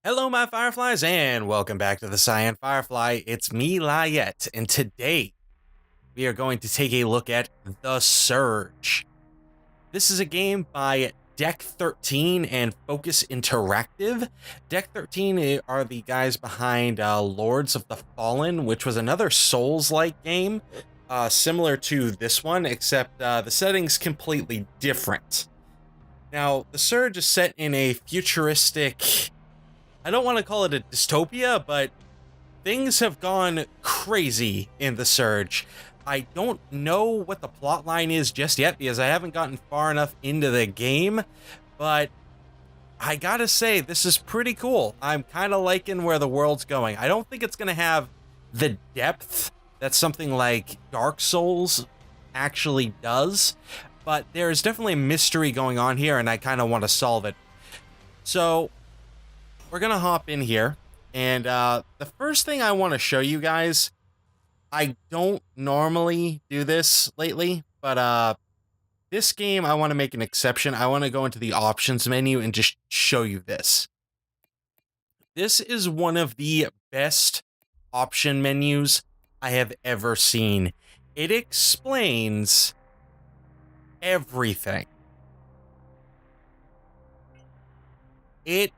Hello, my fireflies, and welcome back to the TheCyanFirefly. It's me, Lyiat, and today we are going to take a look at The Surge. This is a game by Deck 13 and Focus Interactive. Deck 13 are the guys behind Lords of the Fallen, which was another Souls-like game, similar to this one, except the setting's completely different. Now, The Surge is set in a futuristic, I don't want to call it a dystopia, but things have gone crazy in The Surge. I don't know what the plot line is just yet because I haven't gotten far enough into the game, but I gotta say, this is pretty cool. I'm kind of liking where the world's going. I don't think it's going to have the depth that something like Dark Souls actually does, but there's definitely a mystery going on here, and I kind of want to solve it. So we're gonna hop in here, and the first thing I want to show you guys, I don't normally do this lately, but this game I want to make an exception. I want to go into the options menu and just show you this. This is one of the best option menus I have ever seen. It explains everything. It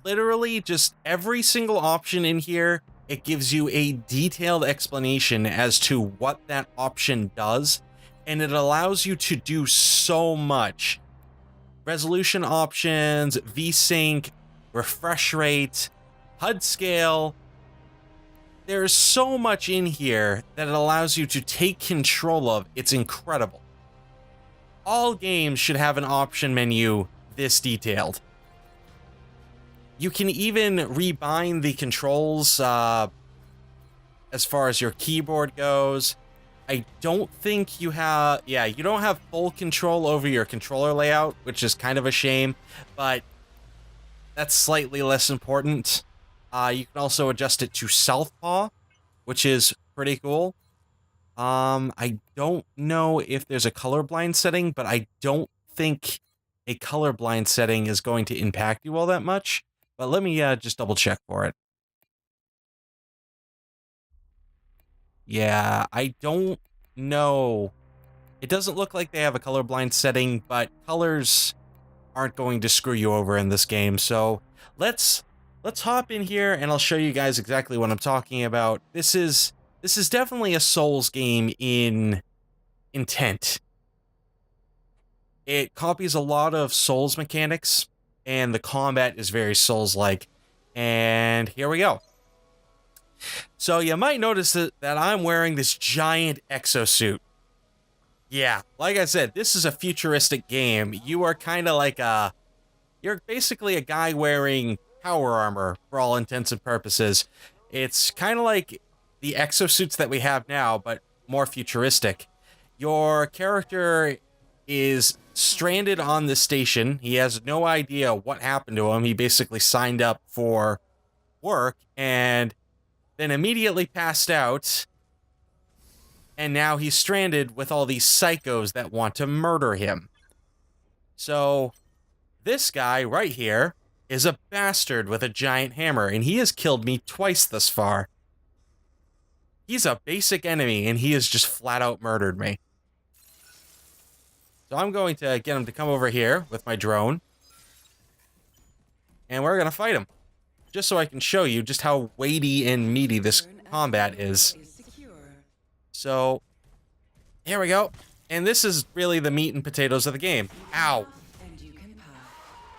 literally just every single option in here, it gives you a detailed explanation as to what that option does, and it allows you to do so much. Resolution options, VSync, refresh rate, HUD scale. There's so much in here that it allows you to take control of. It's incredible. All games should have an option menu this detailed. You can even rebind the controls as far as your keyboard goes. I don't think you have, you don't have full control over your controller layout, which is kind of a shame, but that's slightly less important. You can also adjust it to Southpaw, which is pretty cool. I don't know if there's a colorblind setting, but I don't think a colorblind setting is going to impact you all that much. But let me just double check for it. Yeah, I don't know. It doesn't look like they have a colorblind setting, but colors aren't going to screw you over in this game. So let's hop in here and I'll show you guys exactly what I'm talking about. This is definitely a Souls game in intent. It copies a lot of Souls mechanics, and the combat is very Souls-like. And here we go. So you might notice that I'm wearing this giant exosuit. Yeah, like I said, this is a futuristic game. You are kind of like you're basically a guy wearing power armor for all intents and purposes. It's kind of like the exosuits that we have now, but more futuristic. Your character is stranded on the station. He has no idea what happened to him. He basically signed up for work and then immediately passed out. And now he's stranded with all these psychos that want to murder him. So this guy right here is a bastard with a giant hammer, and he has killed me twice thus far. He's a basic enemy, and he has just flat out murdered me. So I'm going to get him to come over here with my drone. And we're going to fight him. Just so I can show you just how weighty and meaty this combat is. So, here we go. And this is really the meat and potatoes of the game. Ow.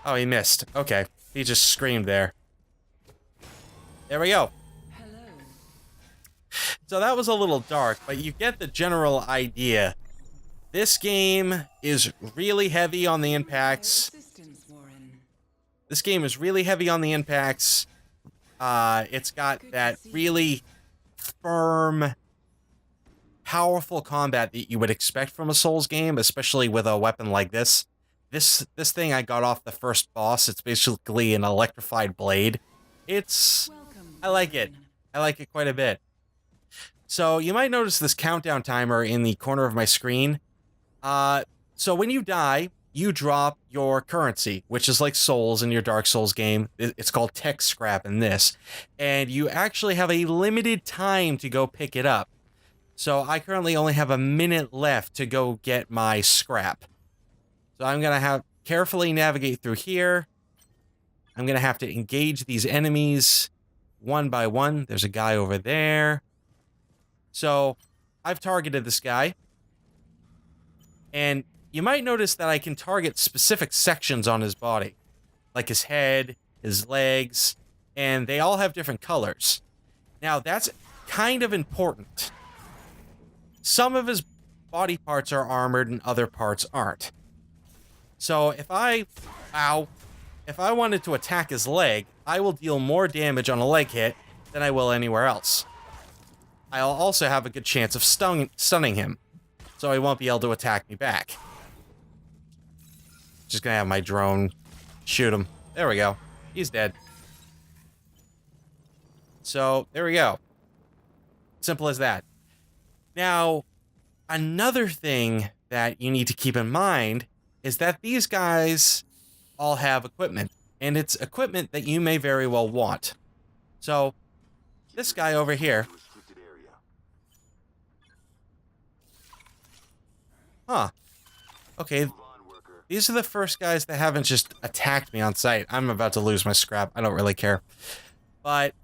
Oh, he missed. Okay. He just screamed there. There we go. So that was a little dark, but you get the general idea. This game is really heavy on the impacts. This game is really heavy on the impacts. It's got that really firm, powerful combat that you would expect from a Souls game, especially with a weapon like this. This thing I got off the first boss. It's basically an electrified blade. I like it. I like it quite a bit. So you might notice this countdown timer in the corner of my screen. So when you die, you drop your currency, which is like souls in your Dark Souls game. It's called tech scrap in this. And you actually have a limited time to go pick it up. So I currently only have a minute left to go get my scrap. So I'm going to have carefully navigate through here. I'm going to have to engage these enemies one by one. There's a guy over there. So I've targeted this guy. And you might notice that I can target specific sections on his body, like his head, his legs, and they all have different colors. Now, that's kind of important. Some of his body parts are armored and other parts aren't. So if I wanted to attack his leg, I will deal more damage on a leg hit than I will anywhere else. I'll also have a good chance of stunning him, so he won't be able to attack me back. Just gonna have my drone shoot him. There we go. He's dead. So, there we go. Simple as that. Now, another thing that you need to keep in mind is that these guys all have equipment, and it's equipment that you may very well want. So, this guy over here. Huh. Okay, these are the first guys that haven't just attacked me on sight. I'm about to lose my scrap. I don't really care. But,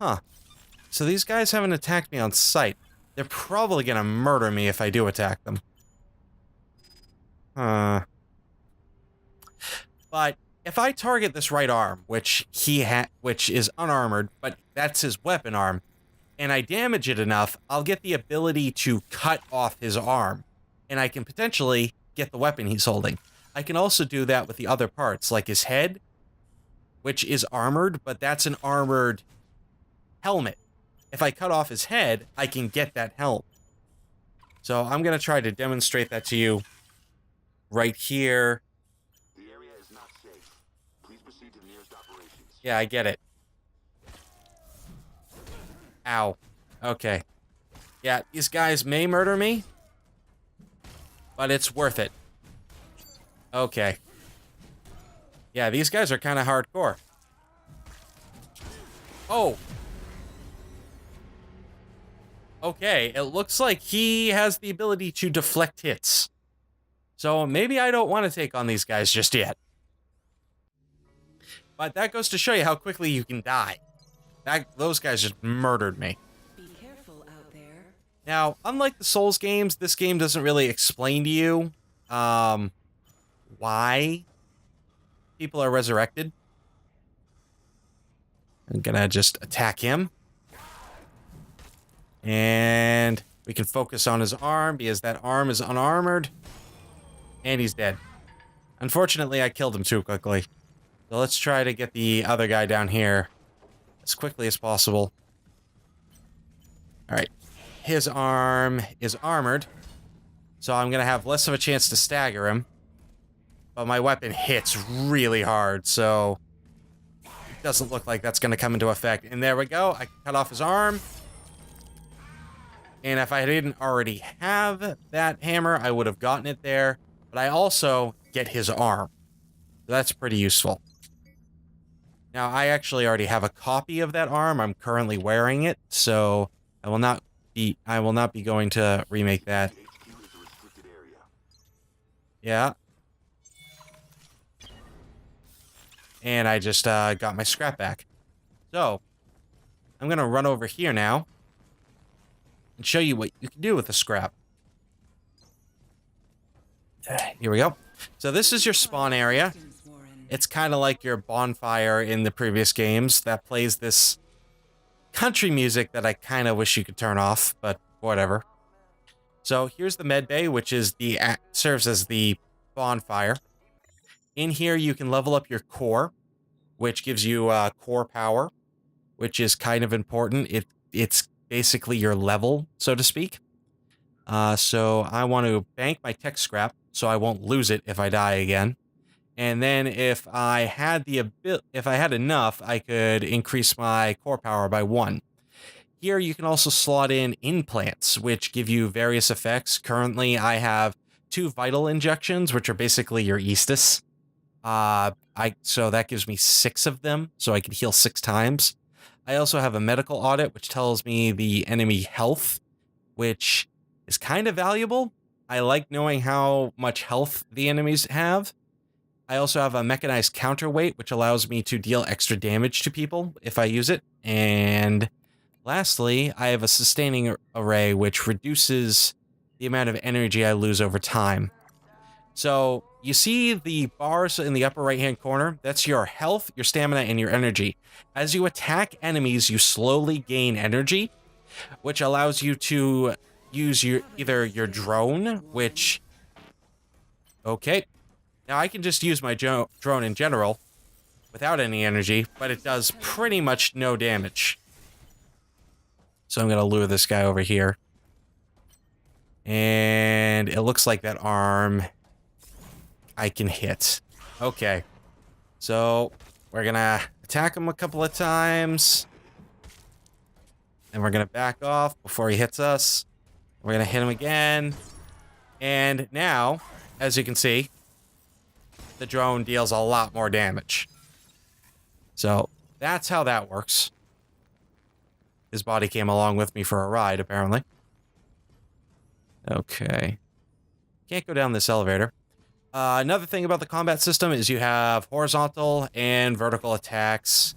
huh. So these guys haven't attacked me on sight. They're probably gonna murder me if I do attack them. But if I target this right arm, which is unarmored, but that's his weapon arm, and I damage it enough, I'll get the ability to cut off his arm, and I can potentially get the weapon he's holding. I can also do that with the other parts, like his head, which is armored, but that's an armored helmet. If I cut off his head, I can get that helmet. So I'm going to try to demonstrate that to you right here. The area is not safe. Please proceed to the nearest operations. Yeah, I get it. Ow. Okay. Yeah, these guys may murder me, but it's worth it. Okay. Yeah, these guys are kind of hardcore. Oh. Okay, it looks like he has the ability to deflect hits. So maybe I don't want to take on these guys just yet. But that goes to show you how quickly you can die. Those guys just murdered me. Be careful out there. Now, unlike the Souls games, this game doesn't really explain to you why people are resurrected. I'm gonna just attack him. And we can focus on his arm because that arm is unarmored. And he's dead. Unfortunately, I killed him too quickly. So let's try to get the other guy down here as quickly as possible. Alright. His arm is armored. So I'm going to have less of a chance to stagger him. But my weapon hits really hard, so it doesn't look like that's going to come into effect. And there we go. I can cut off his arm. And if I didn't already have that hammer, I would have gotten it there. But I also get his arm. So that's pretty useful. Now, I actually already have a copy of that arm. I'm currently wearing it, so I will not be going to remake that. Yeah. And I just got my scrap back. So, I'm going to run over here now and show you what you can do with the scrap. Here we go. So this is your spawn area. It's kind of like your bonfire in the previous games that plays this country music that I kind of wish you could turn off, but whatever. So here's the med bay, which is serves as the bonfire. In here, you can level up your core, which gives you core power, which is kind of important. It's basically your level, so to speak. So I want to bank my tech scrap so I won't lose it if I die again. And then if I had enough, I could increase my core power by 1. Here you can also slot in implants, which give you various effects. Currently, I have 2 vital injections, which are basically your Eastus. So that gives me 6 of them, so I can heal 6 times. I also have a medical audit, which tells me the enemy health, which is kind of valuable. I like knowing how much health the enemies have. I also have a mechanized counterweight, which allows me to deal extra damage to people if I use it. And lastly, I have a sustaining array, which reduces the amount of energy I lose over time. So you see the bars in the upper right-hand corner? That's your health, your stamina, and your energy. As you attack enemies, you slowly gain energy, which allows you to use either your drone, which... Okay. Now I can just use my drone in general without any energy, but it does pretty much no damage. So I'm going to lure this guy over here. And it looks like that arm I can hit. Okay. So we're going to attack him a couple of times. And we're going to back off before he hits us. We're going to hit him again. And now, as you can see, the drone deals a lot more damage. So that's how that works. His body came along with me for a ride, apparently. Okay. Can't go down this elevator. Another thing about the combat system is you have horizontal and vertical attacks,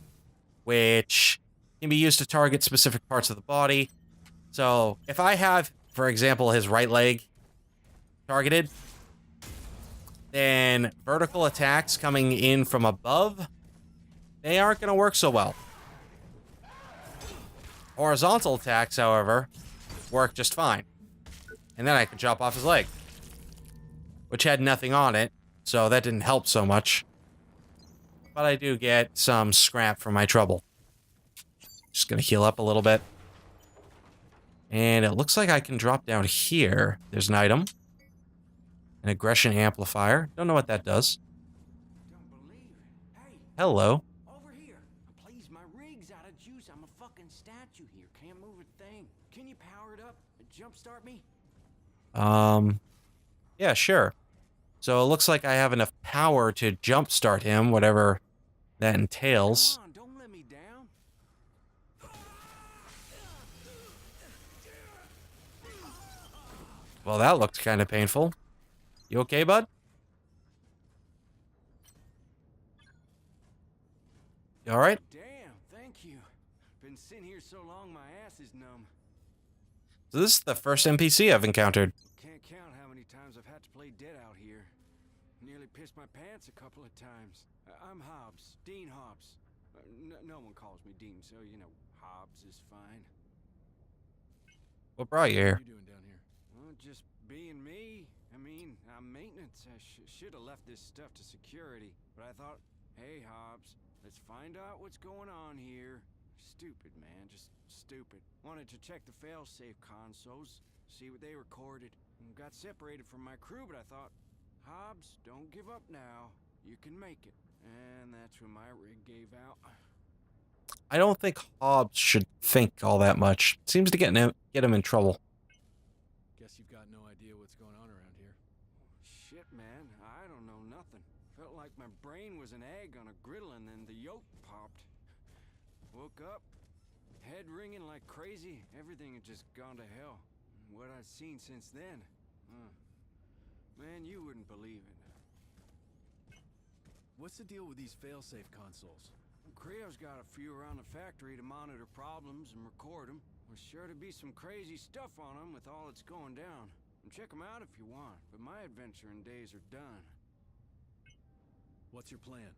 which can be used to target specific parts of the body. So if I have, for example, his right leg targeted, then vertical attacks coming in from above, they aren't going to work so well. Horizontal attacks, however, work just fine. And then I can chop off his leg, which had nothing on it, so that didn't help so much. But I do get some scrap for my trouble. Just gonna heal up a little bit. And it looks like I can drop down here. There's an item. An aggression amplifier. Don't know what that does. Don't believe it. Hey, Hello. over here. Please, my rig's out of juice. I'm a fucking statue here. Can't move a thing. Can you power it up and jumpstart me? Yeah, sure. So it looks like I have enough power to jumpstart him, whatever that entails. Come on, don't let me down. Well, that looked kind of painful. You okay, bud? You alright? Damn, thank you. Been sitting here so long my ass is numb. So this is the first NPC I've encountered. Can't count how many times I've had to play dead out here. Nearly pissed my pants a couple of times. I'm Hobbs, Dean Hobbs. No one calls me Dean, so you know, Hobbs is fine. What brought you here? What are you doing down here? Well, just being me. I mean, I'm maintenance. I should have left this stuff to security, but I thought, hey, Hobbs, let's find out what's going on here. Stupid, man, just stupid. Wanted to check the fail-safe consoles, see what they recorded. Got separated from my crew, but I thought, Hobbs, don't give up now. You can make it. And that's when my rig gave out. I don't think Hobbs should think all that much. Seems to get him in trouble. Guess you've got no idea what's going on around here. Shit, man, I don't know nothing. Felt like my brain was an egg on a griddle and then the yolk popped. Woke up, head ringing like crazy. Everything had just gone to hell. What I'd seen since then. Man, you wouldn't believe it. What's the deal with these failsafe consoles? Creo's got a few around the factory to monitor problems and record them. There's sure to be some crazy stuff on them with all that's going down. And check them out if you want, but my adventuring days are done. What's your plan?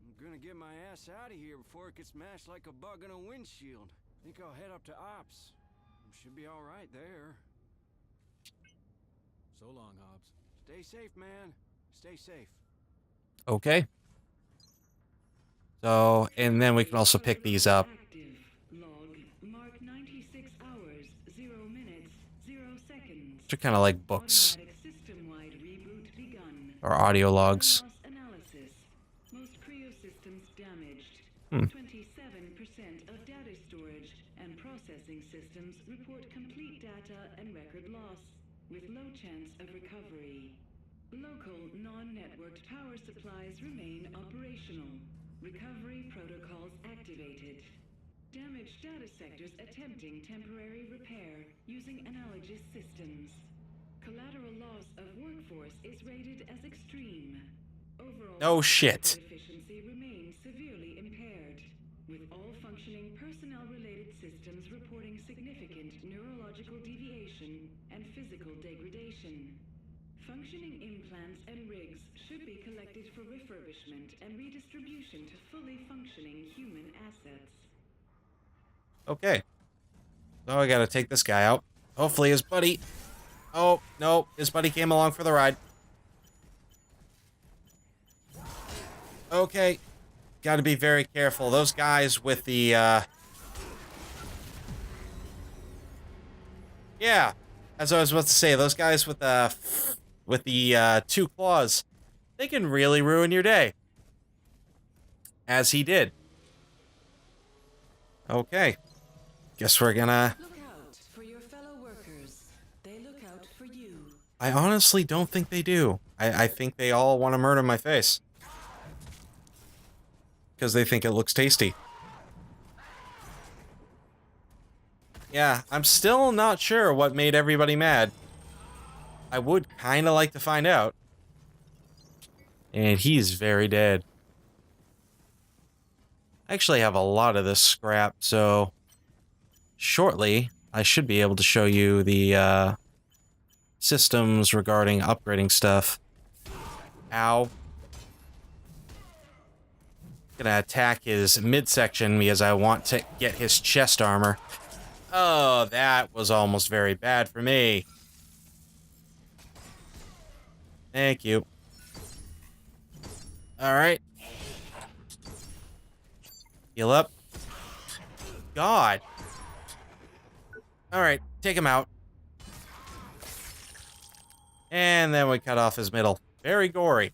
I'm gonna get my ass out of here before it gets mashed like a bug in a windshield. Think I'll head up to Ops. Should be alright there. So long, Hobbs. Stay safe, man. Stay safe. Okay. So, and then we can also pick these up. Active. Log. Mark 96 hours, 0 minutes, 0 seconds. Which are kind of like books Automatic system-wide reboot begun. or audio logs. Loss analysis. Most Creo systems damaged. 27% of data storage and processing systems report complete data and record loss. with low chance of recovery. Local non-networked power supplies remain operational. Recovery protocols activated. Damaged data sectors attempting temporary repair using analogous systems. Collateral loss of workforce is rated as extreme. Overall No shit. efficiency remains severely impaired, with all functioning personnel-related systems reporting significant neurological deviation and physical degradation. Functioning implants and rigs should be collected for refurbishment and redistribution to fully functioning human assets. Okay. So I gotta take this guy out. Hopefully his buddy... Oh, no. His buddy came along for the ride. Okay. Gotta be very careful. Those guys with the, Yeah. As I was about to say, those guys with the two claws, they can really ruin your day. As he did. Okay. Guess we're gonna... Look out for your fellow workers. They look out for you. I honestly don't think they do. I think they all want to murder my face. Because they think it looks tasty. Yeah, I'm still not sure what made everybody mad. I would kind of like to find out. And he's very dead. I actually have a lot of this scrap, so... Shortly, I should be able to show you the, systems regarding upgrading stuff. Ow. Gonna attack his midsection because I want to get his chest armor. Oh, that was almost very bad for me. Thank you. Alright. Heal up. God. Alright, take him out. And then we cut off his middle. Very gory.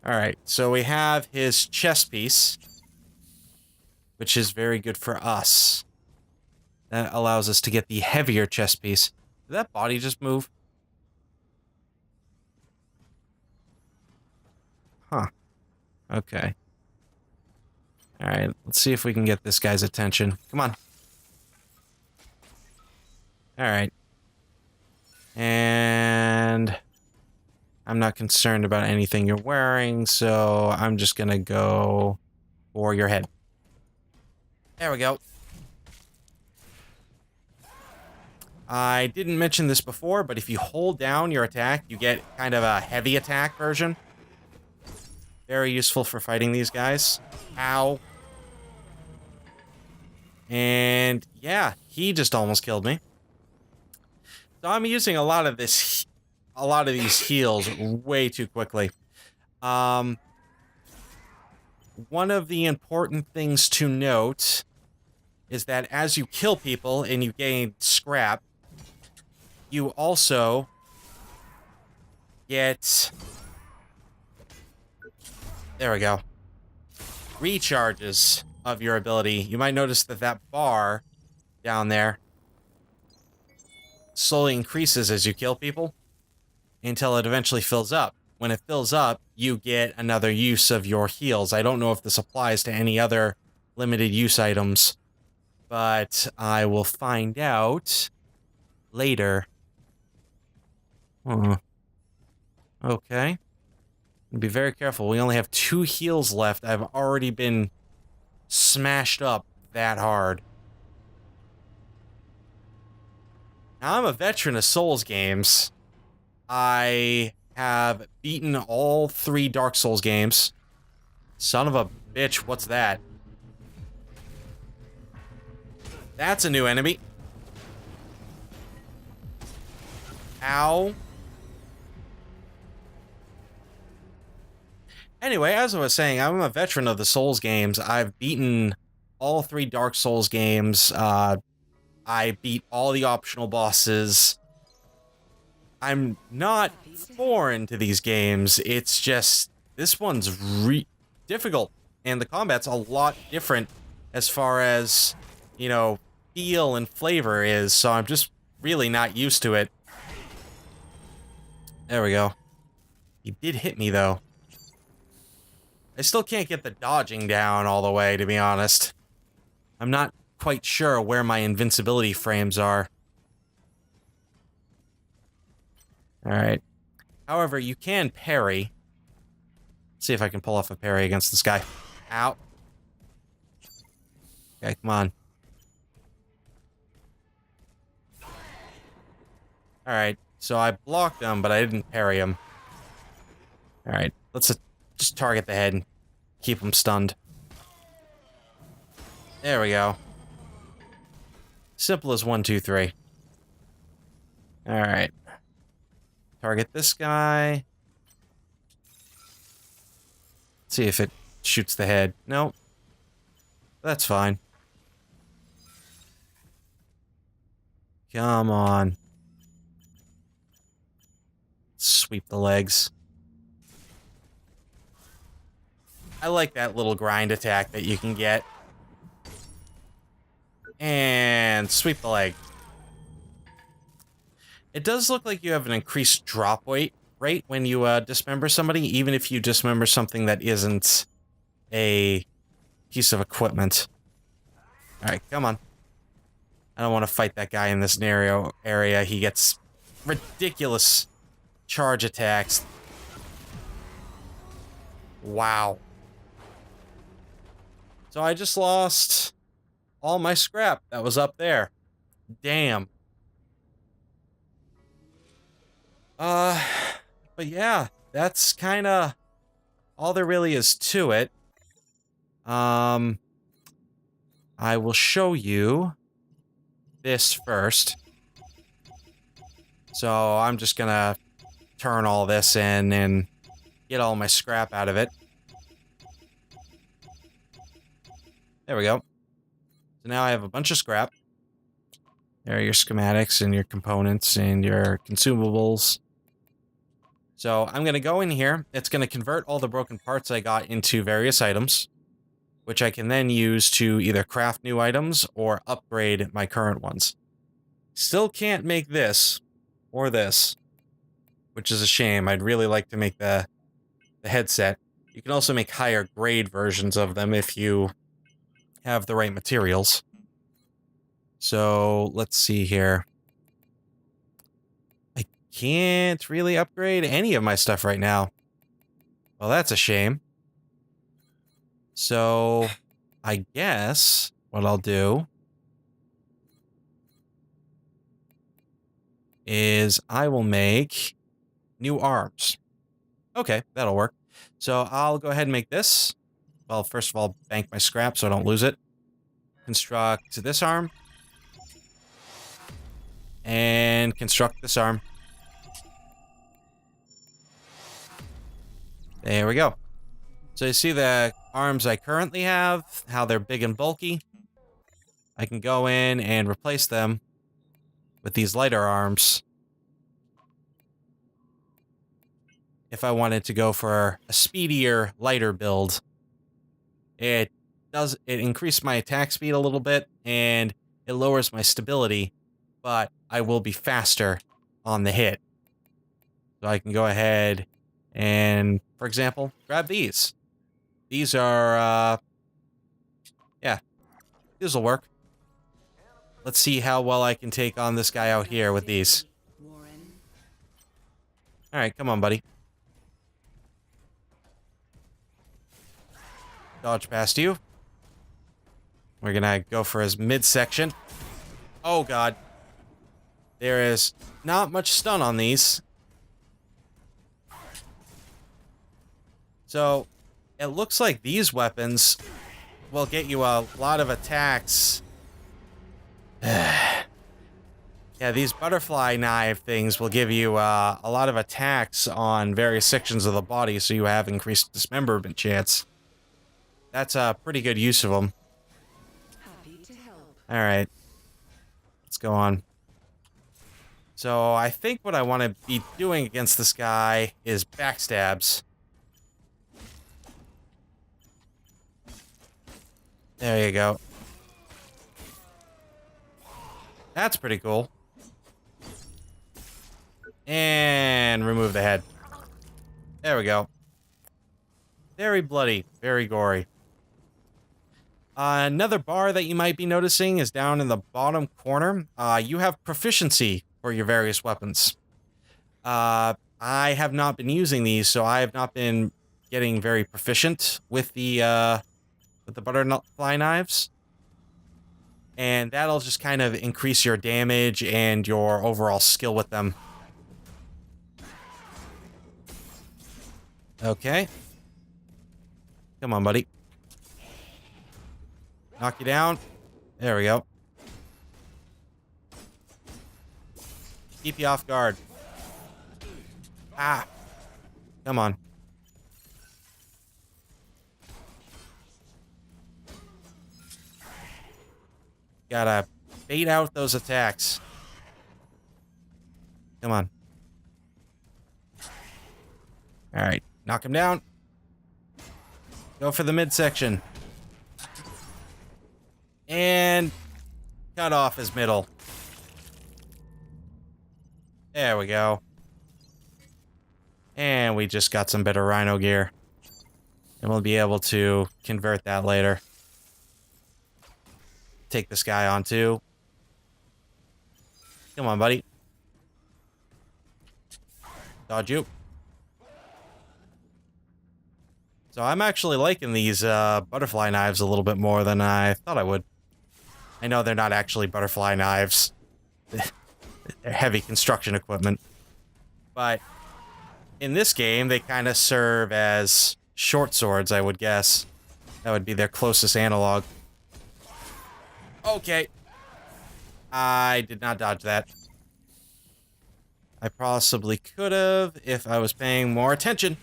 Alright, so we have his chest piece, which is very good for us. That allows us to get the heavier chest piece. Did that body just move? Huh. Okay. Alright, let's see if we can get this guy's attention. Come on. Alright. And... I'm not concerned about anything you're wearing, so I'm just gonna go for your head. There we go. I didn't mention this before, but if you hold down your attack, you get kind of a heavy attack version. Very useful for fighting these guys. Ow. And yeah, he just almost killed me. So I'm using a lot of these heals way too quickly. One of the important things to note is that as you kill people and you gain scrap, you also get... There we go. Recharges of your ability. You might notice that that bar down there slowly increases as you kill people until it eventually fills up. When it fills up, you get another use of your heals. I don't know if this applies to any other limited use items, but I will find out later. Okay. Be very careful. We only have 2 heals left. I've already been smashed up that hard. Now, I'm a veteran of Souls games. I have beaten all 3 Dark Souls games. Son of a bitch, what's that? That's a new enemy. Ow. Anyway, as I was saying, I'm a veteran of the Souls games. I've beaten all 3 Dark Souls games. I beat all the optional bosses. I'm not foreign to these games. It's just, this one's difficult. And the combat's a lot different as far as, you know, feel and flavor is. So I'm just really not used to it. There we go. He did hit me, though. I still can't get the dodging down all the way, to be honest. I'm not quite sure where my invincibility frames are. Alright. However, you can parry. Let's see if I can pull off a parry against this guy. Ow. Okay, come on. Alright, so I blocked him, but I didn't parry him. Alright, let's just target the head and keep him stunned. There we go. Simple as 1, 2, 3. Alright. Target this guy. See if it shoots the head. Nope. That's fine. Come on. Sweep the legs. I like that little grind attack that you can get. And sweep the leg. It does look like you have an increased drop rate when you dismember somebody, even if you dismember something that isn't a piece of equipment. Alright, come on. I don't want to fight that guy in this narrow area. He gets ridiculous charge attacks. Wow. So I just lost all my scrap that was up there. Damn. But yeah, that's kind of all there really is to it. I will show you this first. So I'm just gonna turn all this in and get all my scrap out of it. There we go. So now I have a bunch of scrap. There are your schematics and your components and your consumables. So I'm going to go in here. It's going to convert all the broken parts I got into various items, which I can then use to either craft new items or upgrade my current ones. Still can't make this or this, which is a shame. I'd really like to make the headset. You can also make higher grade versions of them if you have the right materials. So let's see here. I can't really upgrade any of my stuff right now. Well, that's a shame. So I guess what I'll do is I will make new arms. Okay, that'll work. So I'll go ahead and make this. Well, first of all, bank my scrap so I don't lose it. Construct this arm. And construct this arm. There we go. So you see the arms I currently have, how they're big and bulky. I can go in and replace them with these lighter arms. If I wanted to go for a speedier, lighter build. It increases my attack speed a little bit, and it lowers my stability, but I will be faster on the hit. So I can go ahead and, for example, grab these. These are, yeah, these will work. Let's see how well I can take on this guy out here with these. Alright, come on, buddy. Dodge past you. We're gonna go for his midsection. Oh, God. There is not much stun on these. So, it looks like these weapons will get you a lot of attacks. Yeah, these butterfly knife things will give you a lot of attacks on various sections of the body, so you have increased dismemberment chance. That's a pretty good use of them. Alright. Let's go on. So, I think what I want to be doing against this guy is backstabs. There you go. That's pretty cool. And remove the head. There we go. Very bloody, very gory. Another bar that you might be noticing is down in the bottom corner. You have proficiency for your various weapons. I have not been using these, so I have not been getting very proficient with the butterfly knives. And that'll just kind of increase your damage and your overall skill with them. Okay. Come on, buddy. Knock you down. There we go. Keep you off guard. Ah. Come on. Gotta bait out those attacks. Come on. Alright. Knock him down. Go for the midsection. And cut off his middle. There we go. And we just got some better rhino gear. And we'll be able to convert that later. Take this guy on too. Come on, buddy. Dodge you. So I'm actually liking these butterfly knives a little bit more than I thought I would. I know they're not actually butterfly knives. They're heavy construction equipment. But in this game, they kind of serve as short swords, I would guess. That would be their closest analog. Okay. I did not dodge that. I possibly could have if I was paying more attention.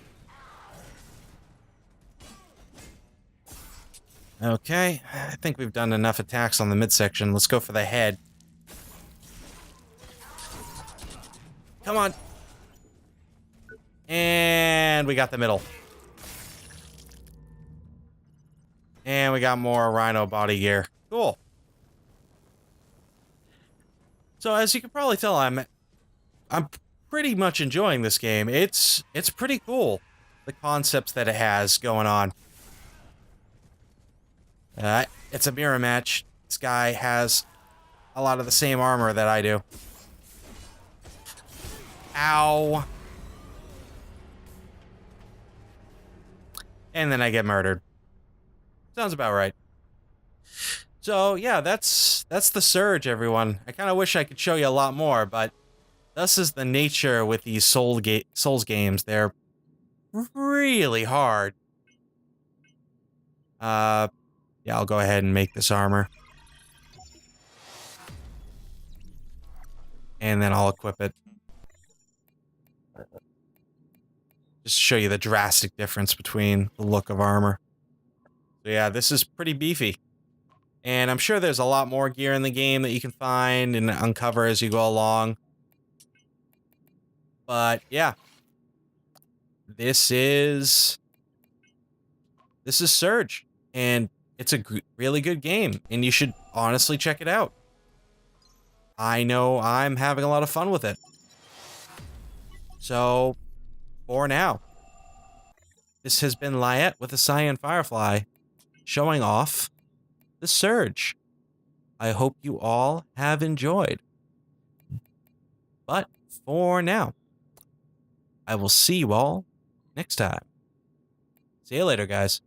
Okay, I think we've done enough attacks on the midsection. Let's go for the head. Come on. And we got the middle. And we got more rhino body gear. Cool. So as you can probably tell, I'm pretty much enjoying this game. It's pretty cool, the concepts that it has going on. It's a mirror match. This guy has a lot of the same armor that I do. Ow. And then I get murdered. Sounds about right. So, yeah, that's the Surge, everyone. I kind of wish I could show you a lot more, but this is the nature with these Souls games. They're really hard. Yeah, I'll go ahead and make this armor. And then I'll equip it. Just to show you the drastic difference between the look of armor. So yeah, this is pretty beefy. And I'm sure there's a lot more gear in the game that you can find and uncover as you go along. But yeah. This is Surge. And it's a really good game, and you should honestly check it out. I know I'm having a lot of fun with it. So, for now, this has been Lyiat with TheCyanFirefly, showing off the Surge. I hope you all have enjoyed. But for now, I will see you all next time. See you later, guys.